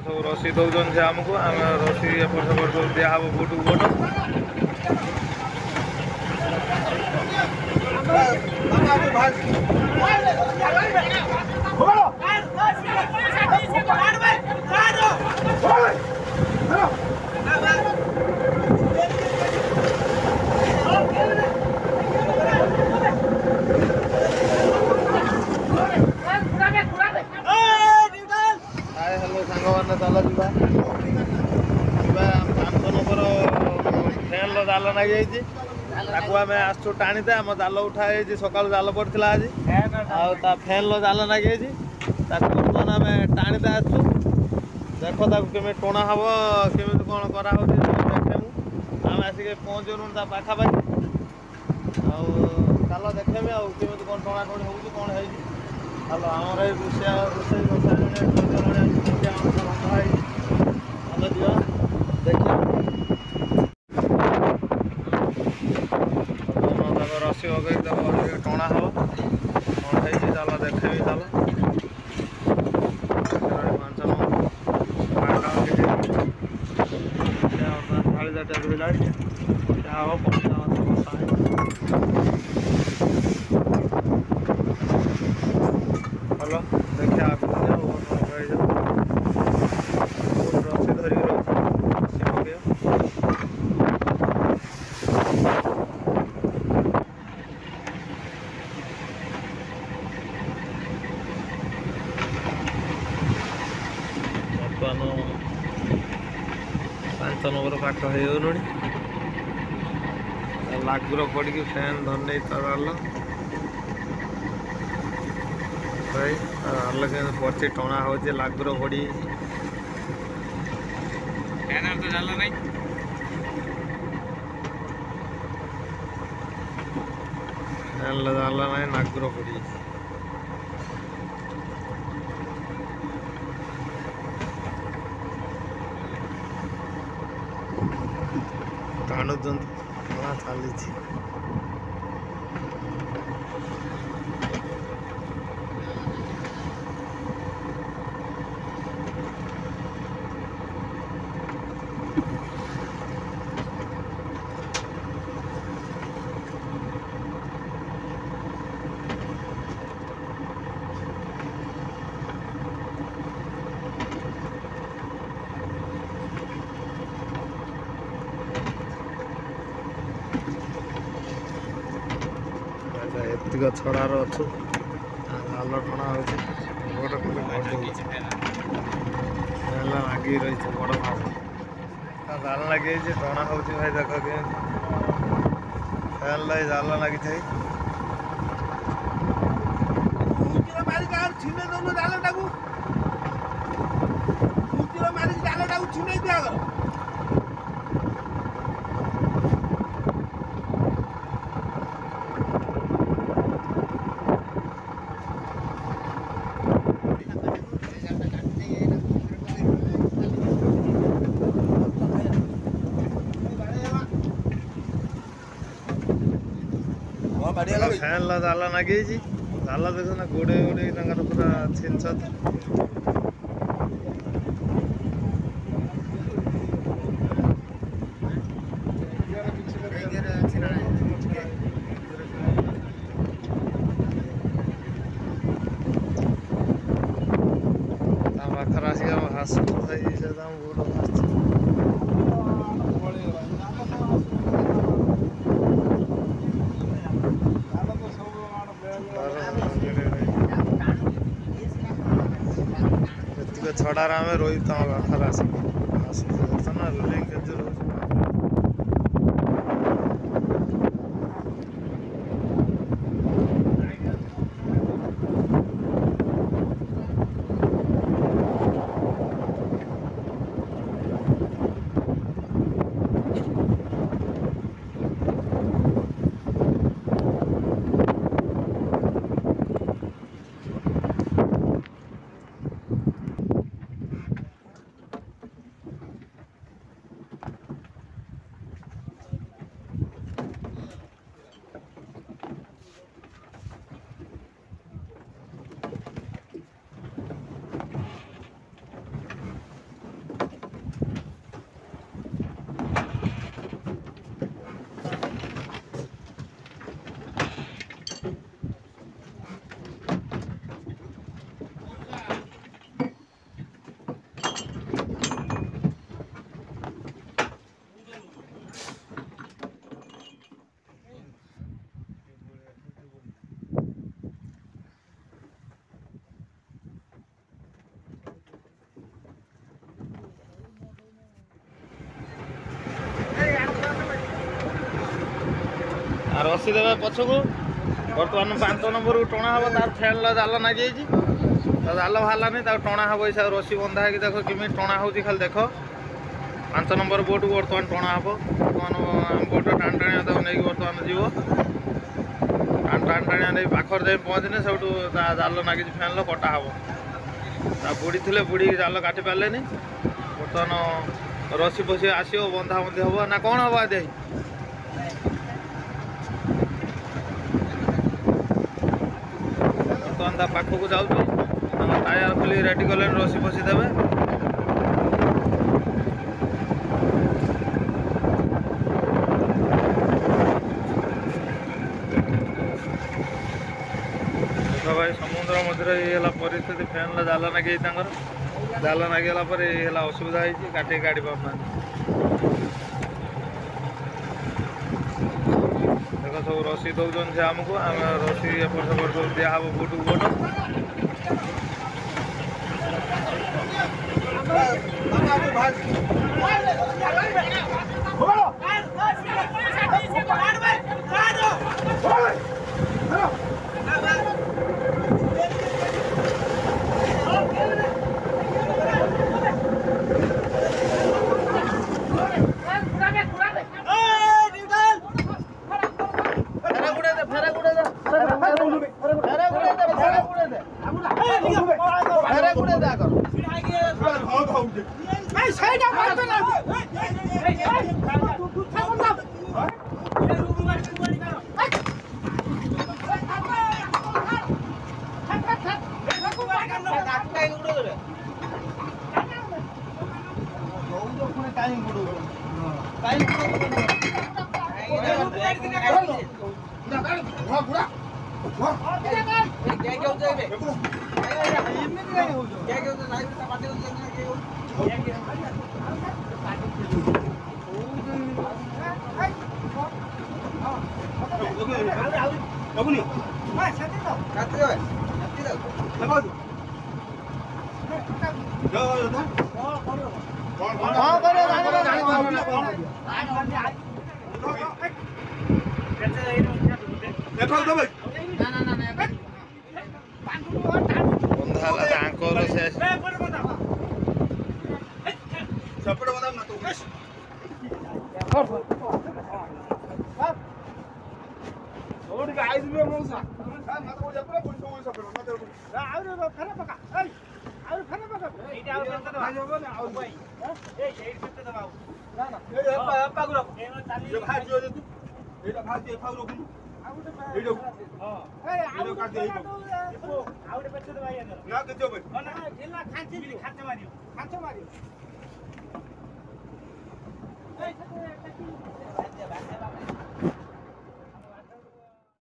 सब रसी दौन से आमको आम रसी एपट सेपट सब दिहब बुटू बुट चल जामनगर फैन जाल लगी आम आसु टाणीदे आम जाल उठाई सका जाल पड़ा आज फैन जाल लगी बर्तमान आम टाणीदे आसु देख केमी टोणा हम केमी कौन करा देखे आम आसिक पहुँचलु पाखापाखि चल देखेमी आमी कौन टोणा टोणी हो कौन है चलो आमर रोषे बसा रसी लगे टणा हम कौन है चल देखे चल चलो देखा रसी धरिक रसी पके बर्तमान 5 नंबर पाठ हो लागुर पड़ फैन धरने तरल पड़ी टणा हो लागुर पड़ी फैन तो जाल नहीं फैन जाल नहीं नागुर पड़ी टाणु चली एतिक छड़ार अच्छु जाल टणा हो लगी रही बड़ जाल लगे टणा हो भाई देख के फैन लगे जाल लगी फैन जाल लगे जाल देख ना गोड़े गोड़े पूरा छिंच पाखर आसिक हास छड़ार आम रोही तुम पाखर आसिक ना लिंकेज रसी देवे पछक बर्तमान 5 नंबर को टणा हम तार फैन जाल लगी जाल बाहर टणा हम ये रसी बंधा है देख किमी टणा हो खाली देख 5 नंबर बोट को बर्तमान टणा हम बर्तमान बोट टाण टाणिया नहीं बर्तमान जीव टाण टाणिया नहीं पाखर जाए पहुँचने सब जाल लगी फैन कटा हम बुड़ी थे बुड़ी जाल काटि पारे बर्तमान रसी फसी आसो बंधा बंधी हम ना कौन हम आदि बर्तमान ता पाखक जाऊँगी टायर खोल रेडी कले रसी फसी देवे भाई समुद्र मध्य ये परिस्थिति फैन जाल लगे जाल लगे पर ये असुविधा होती काटे गाड़ी पाना देख सब रसी दौन से आमको आम रसी एपट सेपट सब दिहब बुट को बुट Hey,